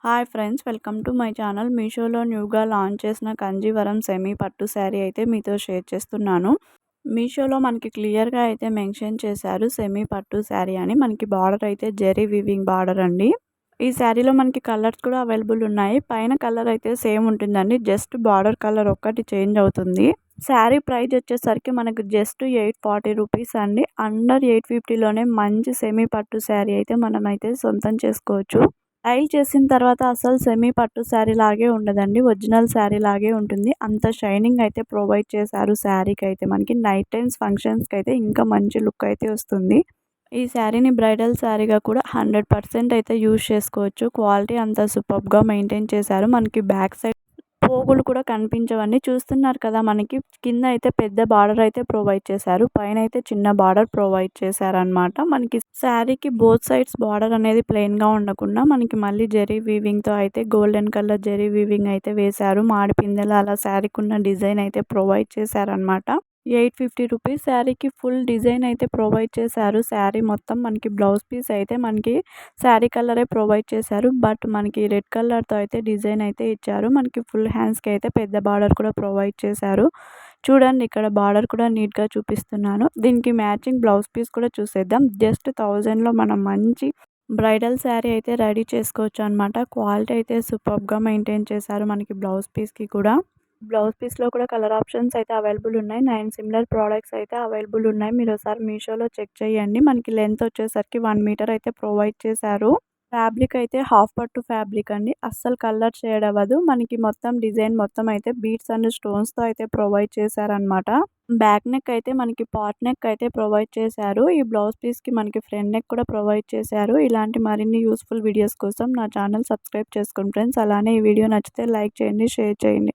Hi friends, welcome to my channel. మీషోలో న్యూగా launch చేసిన కంజీవరం సెమీ పట్టు శారీ అయితే మీతో షేర్ చేస్తున్నాను. మీషోలో మనకి క్లియర్గా అయితే మెన్షన్ చేశారు సెమీ పట్టు శారీ అని. మనకి బార్డర్ అయితే జెరీ వీవింగ్ బార్డర్ అండి. ఈ శారీలో మనకి కలర్స్ కూడా అవైలబుల్ ఉన్నాయి. పైన కలర్ అయితే సేమ్ ఉంటుందండి, జస్ట్ బార్డర్ కలర్ ఒక్కటి చేంజ్ అవుతుంది. శారీ ప్రైస్ వచ్చేసరికి మనకు జస్ట్ 840 రూపీస్ అండి. అండర్ 850లోనే మంచి సెమీ పట్టు శారీ అయితే మనమైతే సొంతం చేసుకోవచ్చు. స్టైల్ చేసిన తర్వాత అసలు సెమీ పట్టు శారీ లాగే ఉండదండి, ఒరిజినల్ శారీ లాగే ఉంటుంది. అంత షైనింగ్ అయితే ప్రొవైడ్ చేశారు శారీకి అయితే. మనకి నైట్ టైమ్స్ ఫంక్షన్స్కి అయితే ఇంకా మంచి లుక్ అయితే వస్తుంది. ఈ శారీని బ్రైడల్ శారీగా కూడా 100% అయితే యూజ్ చేసుకోవచ్చు. క్వాలిటీ అంతా సూపర్గా మెయింటైన్ చేశారు. మనకి బ్యాక్ సైడ్ పోగులు కూడా కనిపించవన్నీ చూస్తున్నారు కదా. మనకి కింద అయితే పెద్ద బార్డర్ అయితే ప్రొవైడ్ చేశారు, పైన అయితే చిన్న బార్డర్ ప్రొవైడ్ చేశారనమాట. మనకి శారీకి బోత్ సైడ్స్ బార్డర్ అనేది ప్లెయిన్గా ఉండకుండా మనకి మళ్ళీ జెరీ వీవింగ్తో అయితే గోల్డెన్ కలర్ జెరీ వీవింగ్ అయితే వేశారు. మాడిపిందెలు అలా శారీకి ఉన్న డిజైన్ అయితే ప్రొవైడ్ చేశారనమాట. 850 రూపీస్ శారీకి ఫుల్ డిజైన్ అయితే ప్రొవైడ్ చేశారు. శారీ మొత్తం మనకి బ్లౌజ్ పీస్ అయితే మనకి శారీ కలరే ప్రొవైడ్ చేశారు, బట్ మనకి రెడ్ కలర్తో అయితే డిజైన్ అయితే ఇచ్చారు. మనకి ఫుల్ హ్యాండ్స్కి అయితే పెద్ద బార్డర్ కూడా ప్రొవైడ్ చేశారు. చూడండి, ఇక్కడ బార్డర్ కూడా నీట్గా చూపిస్తున్నాను. దీనికి మ్యాచింగ్ బ్లౌజ్ పీస్ కూడా చూసేద్దాం. జస్ట్ 1000లో మనం మంచి బ్రైడల్ శారీ అయితే రెడీ చేసుకోవచ్చు అనమాట. క్వాలిటీ అయితే సూపర్గా మెయింటైన్ చేశారు. మనకి బ్లౌజ్ పీస్కి కూడా బ్లౌజ్ పీస్లో కూడా కలర్ ఆప్షన్స్ అయితే అవైలబుల్ ఉన్నాయి. 9 సిమిలర్ ప్రోడక్ట్స్ అయితే అవైలబుల్ ఉన్నాయి. మీరు ఒకసారి మీషోలో చెక్ చేయండి. మనకి లెంత్ వచ్చేసరికి 1 మీటర్ అయితే ప్రొవైడ్ చేశారు. ఫ్యాబ్రిక్ అయితే హాఫ్ పట్టు ఫ్యాబ్రిక్ అండి, అస్సలు కలర్ షేడ్ అవ్వదు. మనకి మొత్తం డిజైన్ మొత్తం అయితే బీడ్స్ అండ్ స్టోన్స్తో అయితే ప్రొవైడ్ చేశారనమాట. బ్యాక్ నెక్ అయితే మనకి పాట్ నెక్ అయితే ప్రొవైడ్ చేశారు. ఈ బ్లౌజ్ పీస్కి మనకి ఫ్రంట్ నెక్ కూడా ప్రొవైడ్ చేశారు. ఇలాంటి మరిన్ని యూస్ఫుల్ వీడియోస్ కోసం నా ఛానల్ సబ్స్క్రైబ్ చేసుకోండి ఫ్రెండ్స్. అలానే ఈ వీడియో నచ్చితే లైక్ చేయండి, షేర్ చేయండి.